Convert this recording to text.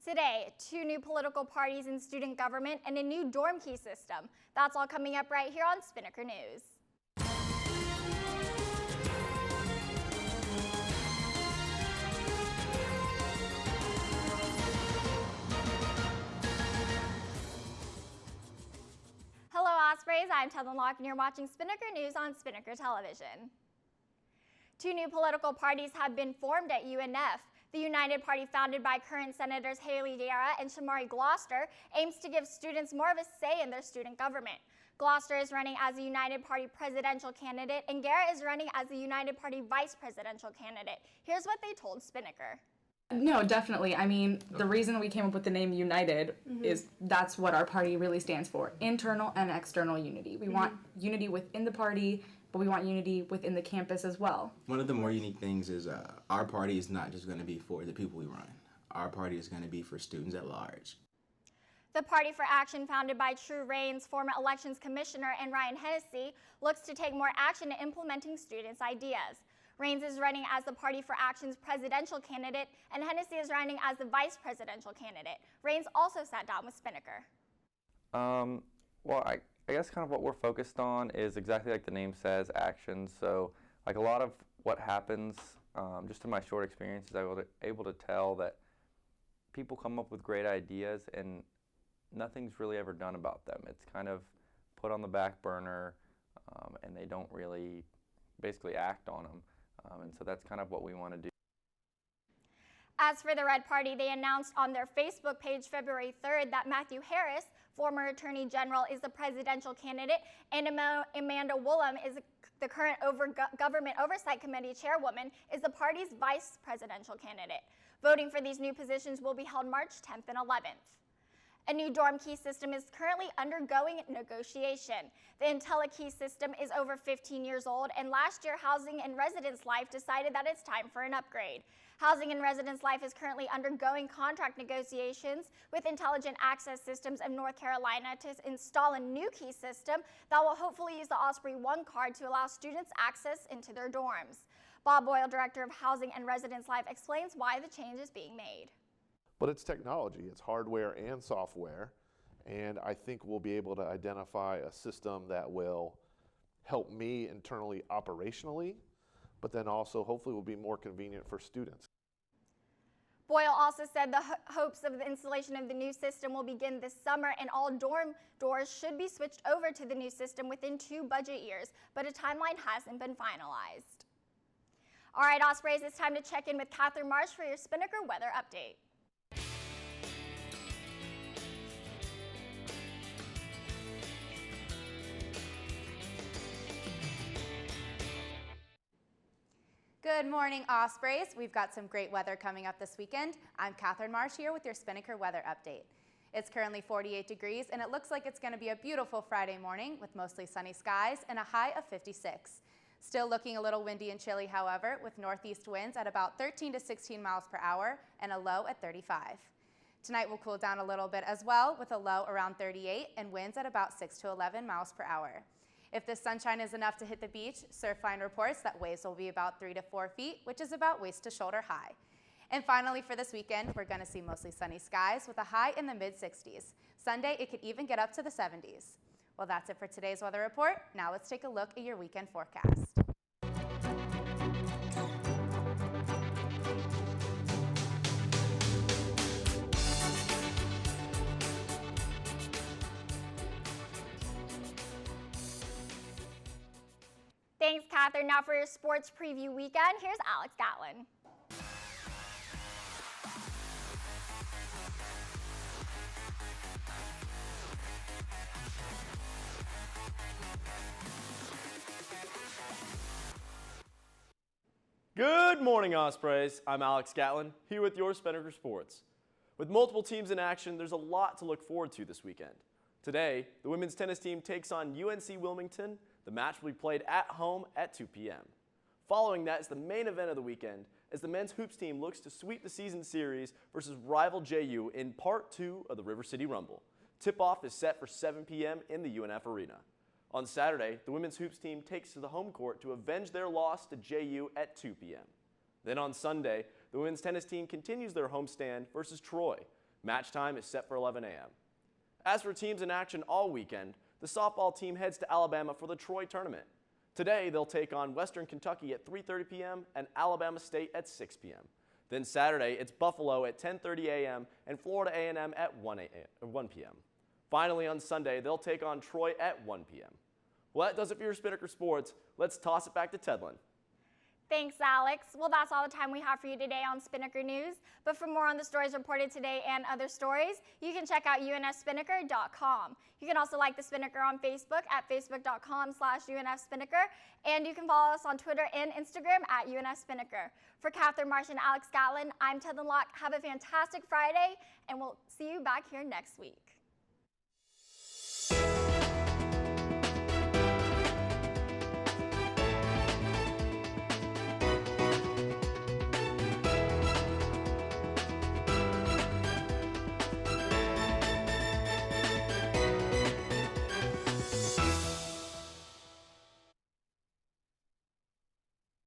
Today, 2 new political parties in student government and a new dorm key system. That's all coming up right here on Spinnaker News. Hello Ospreys, I'm Tedlyn Locke and you're watching Spinnaker News on Spinnaker Television. 2 new political parties have been formed at UNF. The United Party, founded by current Senators Haley Guerra and Shamari Gloster, aims to give students more of a say in their student government. Gloster is running as a United Party presidential candidate and Guerra is running as the United Party vice presidential candidate. Here's what they told Spinnaker. No, definitely. I mean, the reason we came up with the name United is that's what our party really stands for. Internal and external unity. We want unity within the party, but we want unity within the campus as well. One of the more unique things is our party is not just going to be for the people we run. Our party is going to be for students at large. The Party for Action, founded by True Rains, former elections commissioner, and Ryan Hennessy, looks to take more action in implementing students' ideas. Rains is running as the Party for Action's presidential candidate, and Hennessy is running as the vice presidential candidate. Rains also sat down with Spinnaker. Well, I guess kind of what we're focused on is exactly like the name says, action. So like a lot of what happens, just in my short experience, is I was able to tell that people come up with great ideas and nothing's really ever done about them. It's kind of put on the back burner and they don't really basically act on them. And so that's kind of what we want to do. As for the Red Party, they announced on their Facebook page February 3rd that Matthew Harris, former Attorney General, is the presidential candidate, and Amanda Woolham, is the current Government Oversight Committee chairwoman, is the party's vice presidential candidate. Voting for these new positions will be held March 10th and 11th. A new dorm key system is currently undergoing negotiation. The IntelliKey system is over 15 years old, and last year Housing and Residence Life decided that it's time for an upgrade. Housing and Residence Life is currently undergoing contract negotiations with Intelligent Access Systems of North Carolina to install a new key system that will hopefully use the Osprey One card to allow students access into their dorms. Bob Boyle, Director of Housing and Residence Life, explains why the change is being made. But it's technology, it's hardware and software, and I think we'll be able to identify a system that will help me internally operationally, but then also hopefully will be more convenient for students. Boyle also said the hopes of the installation of the new system will begin this summer and all dorm doors should be switched over to the new system within 2 budget years, but a timeline hasn't been finalized. All right, Ospreys, it's time to check in with Catherine Marsh for your Spinnaker weather update. Good morning, Ospreys. We've got some great weather coming up this weekend. I'm Catherine Marsh here with your Spinnaker weather update. It's currently 48 degrees and it looks like it's going to be a beautiful Friday morning with mostly sunny skies and a high of 56. Still looking a little windy and chilly, however, with northeast winds at about 13 to 16 miles per hour and a low at 35. Tonight will cool down a little bit as well with a low around 38 and winds at about 6 to 11 miles per hour. If the sunshine is enough to hit the beach, Surfline reports that waves will be about 3 to 4 feet, which is about waist to shoulder high. And finally, for this weekend, we're going to see mostly sunny skies with a high in the mid-60s. Sunday, it could even get up to the 70s. Well, that's it for today's weather report. Now let's take a look at your weekend forecast. Thanks, Catherine. Now for your sports preview weekend, here's Alex Gatlin. Good morning, Ospreys. I'm Alex Gatlin, here with your Spinnaker Sports. With multiple teams in action, there's a lot to look forward to this weekend. Today, the women's tennis team takes on UNC Wilmington. The match will be played at home at 2 p.m. Following that is the main event of the weekend as the men's hoops team looks to sweep the season series versus rival JU in Part 2 of the River City Rumble. Tip-off is set for 7 p.m. in the UNF Arena. On Saturday, the women's hoops team takes to the home court to avenge their loss to JU at 2 p.m. Then on Sunday, the women's tennis team continues their homestand versus Troy. Match time is set for 11 a.m. As for teams in action all weekend, the softball team heads to Alabama for the Troy tournament. Today, they'll take on Western Kentucky at 3:30 p.m. and Alabama State at 6 p.m. Then Saturday, it's Buffalo at 10:30 a.m. and Florida A&M at 1 p.m. Finally, on Sunday, they'll take on Troy at 1 p.m. Well, that does it for your Spinnaker Sports. Let's toss it back to Tedlin. Thanks, Alex. Well, that's all the time we have for you today on Spinnaker News. But for more on the stories reported today and other stories, you can check out unspinnaker.com. You can also like the Spinnaker on Facebook at facebook.com/UNFSpinnaker. And you can follow us on Twitter and Instagram at UNFSpinnaker. For Catherine Marsh and Alex Gatlin, I'm Tedlin Locke. Have a fantastic Friday, and we'll see you back here next week.